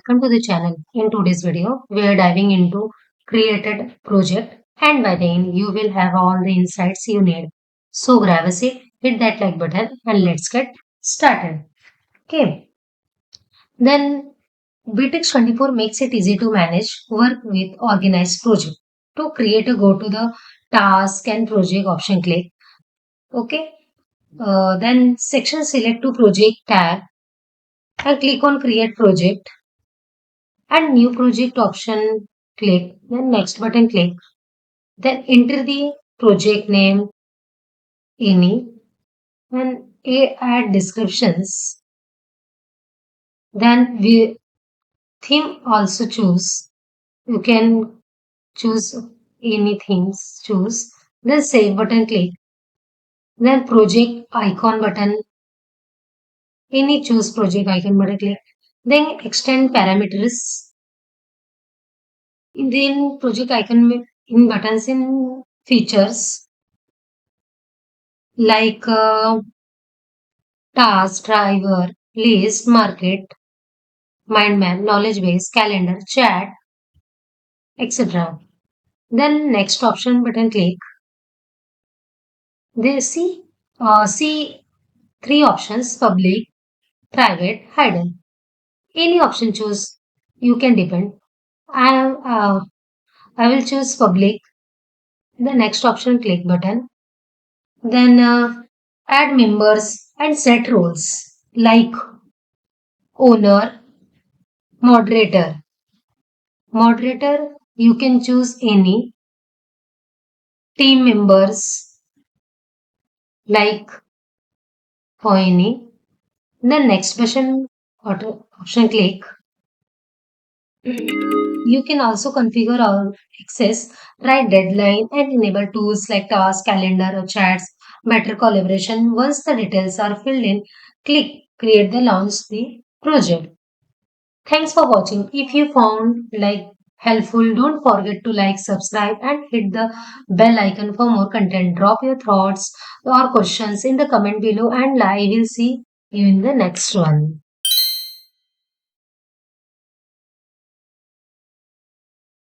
welcome to the channel. In today's video, we are diving into created project and by then you will have all the insights you need. So grab a seat, hit that like button and let's get started. Okay. Then Bitrix24 makes it easy to manage work with organized project. To create a go to the task and project option click. Okay. Then section select to project tab and click on create project and new project option click, then next button click, then enter the project name any and add descriptions, then we theme also choose, you can choose any themes choose, then save button click, then project icon button any choose project icon button click, then extend parameters, then project icon in buttons in features like task, driver, list, market, mind map, knowledge base, calendar, chat, etc. Then next option button click. They see three options: public, private, hidden. Any option choose. You can depend. I will choose public. The next option click button. Then add members and set roles like owner, moderator. Moderator, you can choose any team members like for any. The next button option click. You can also configure or access, write deadline and enable tools like task, calendar or chats, better collaboration. Once the details are filled in, click create the launch the project. Thanks for watching. If you found like helpful, don't forget to like, subscribe and hit the bell icon for more content. Drop your thoughts or questions in the comment below and I will see you in the next one.